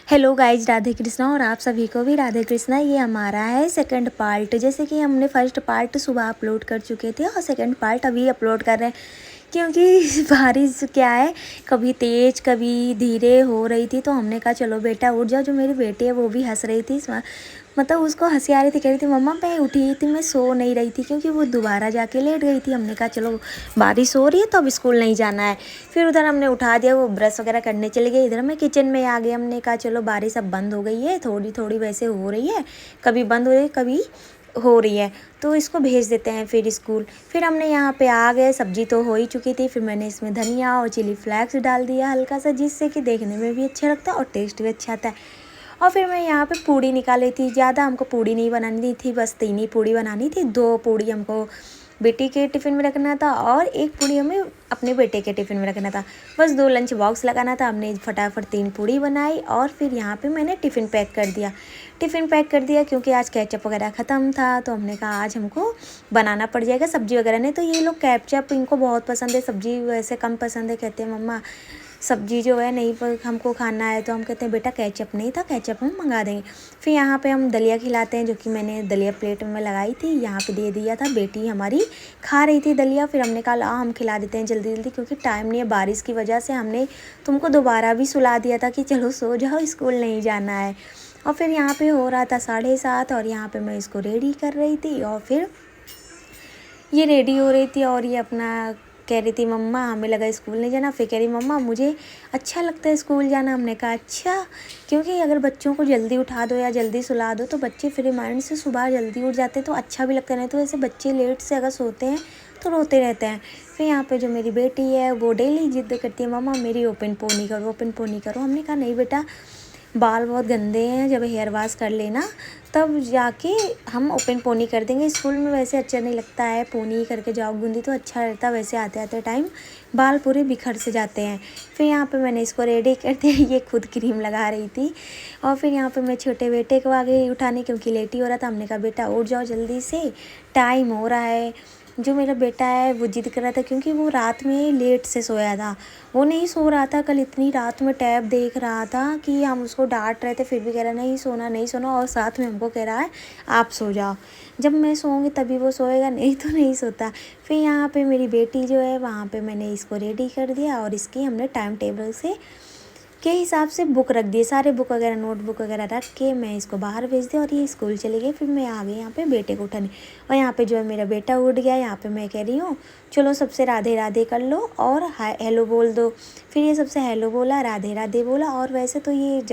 Hello guys, Radhe Krishna. और आप सभी को भी राधे कृष्णा। ये हमारा है सेकंड पार्ट। जैसे कि हमने फर्स्ट पार्ट सुबह अपलोड कर चुके थे और सेकंड पार्ट अभी अपलोड कर रहे हैं, क्योंकि बारिश क्या है, कभी तेज़ कभी धीरे हो रही थी। तो हमने कहा चलो बेटा उठ जाओ। जो मेरी बेटी है वो भी हंस रही थी, मतलब उसको हंसी आ रही थी, कह रही थी मम्मा मैं उठी थी, मैं सो नहीं रही थी, क्योंकि वो दोबारा जाके लेट गई थी। हमने कहा चलो बारिश हो रही है तो अब स्कूल नहीं जाना है। फिर उधर हमने उठा दिया, वो ब्रश वगैरह करने चली गई। इधर मैं किचन में आ गई। हमने कहा चलो बारिश अब बंद हो गई है, थोड़ी थोड़ी वैसे हो रही है, कभी बंद हो रही है कभी हो रही है, तो इसको भेज देते हैं फिर स्कूल। फिर हमने यहाँ पे आ गए, सब्जी तो हो ही चुकी थी। फिर मैंने इसमें धनिया और चिली फ्लेक्स डाल दिया हल्का सा, जिससे कि देखने में भी अच्छा लगता है और टेस्ट भी अच्छा आता है। और फिर मैं यहाँ पे पूड़ी निकाली थी। ज़्यादा हमको पूड़ी नहीं बनानी थी, बस 3 ही पूड़ी बनानी थी। 2 पूड़ी हमको बेटी के टिफ़िन में रखना था और 1 पूड़ी हमें अपने बेटे के टिफ़िन में रखना था। बस 2 लंच बॉक्स लगाना था। हमने फटाफट 3 पूड़ी बनाई और फिर यहाँ पे मैंने टिफ़िन पैक कर दिया। क्योंकि आज केचप वगैरह ख़त्म था, तो हमने कहा आज हमको बनाना पड़ जाएगा सब्ज़ी वगैरह नहीं। तो ये लोग केचप इनको बहुत पसंद है, सब्ज़ी वैसे कम पसंद है। कहते हैं मम्मा सब्ज़ी जो है नहीं हमको खाना है, तो हम कहते हैं बेटा केचप नहीं था, केचप हम मंगा देंगे। फिर यहाँ पे हम दलिया खिलाते हैं, जो कि मैंने दलिया प्लेट में लगाई थी, यहाँ पे दे दिया था। बेटी हमारी खा रही थी दलिया। फिर हमने कहा हम खिला देते हैं जल्दी जल्दी, क्योंकि टाइम नहीं है। बारिश की वजह से हमने तुमको दोबारा भी सुला दिया था कि चलो सो जाओ, स्कूल नहीं जाना है। और फिर यहाँ पे हो रहा था 7:30 और यहाँ पे मैं इसको रेडी कर रही थी। और फिर ये रेडी हो रही थी और ये अपना कह रही थी मम्मा हमें लगा स्कूल नहीं जाना। फिर कह रही मम्मा मुझे अच्छा लगता है स्कूल जाना। हमने कहा अच्छा, क्योंकि अगर बच्चों को जल्दी उठा दो या जल्दी सुला दो तो बच्चे फ्री माइंड से सुबह जल्दी उठ जाते हैं, तो अच्छा भी लगता है। नहीं तो ऐसे बच्चे लेट से अगर सोते हैं तो रोते रहते हैं। फिर यहाँ पे जो मेरी बेटी है वो डेली जिद करती है मम्मा मेरी ओपन पोनी करो, ओपन पोनी करो। हमने कहा नहीं बेटा, बाल बहुत गंदे हैं, जब हेयर वाश कर लेना तब जाके हम ओपन पोनी कर देंगे। स्कूल में वैसे अच्छा नहीं लगता है, पोनी करके जाओ गुंदी तो अच्छा रहता है, वैसे आते आते टाइम बाल पूरे बिखर से जाते हैं। फिर यहाँ पे मैंने इसको रेडी कर दिया, ये खुद क्रीम लगा रही थी। और फिर यहाँ पे मैं छोटे बेटे को आ गई उठाने, क्योंकि लेट ही हो रहा था। हमने कहा बेटा उठ जाओ जल्दी से, टाइम हो रहा है। जो मेरा बेटा है वो जिद कर रहा था, क्योंकि वो रात में लेट से सोया था, वो नहीं सो रहा था। कल इतनी रात में टैब देख रहा था कि हम उसको डांट रहे थे, फिर भी कह रहा नहीं सोना नहीं सोना, और साथ में हमको कह रहा है आप सो जाओ, जब मैं सोऊंगी तभी वो सोएगा, नहीं तो नहीं सोता। फिर यहाँ पे मेरी बेटी जो है वहाँ पे मैंने इसको रेडी कर दिया और इसकी हमने टाइम टेबल से के हिसाब से बुक रख दिए, सारे बुक वगैरह नोटबुक वगैरह रख के मैं इसको बाहर भेज दिया और ये स्कूल चली गई। फिर मैं आ गई यहाँ पे बेटे को उठाने, और यहाँ पे जो है मेरा बेटा उठ गया। यहाँ पे मैं कह रही हूँ चलो सबसे राधे राधे कर लो और हाय हेलो बोल दो। फिर ये सबसे हेलो बोला, राधे राधे बोला। और वैसे तो ये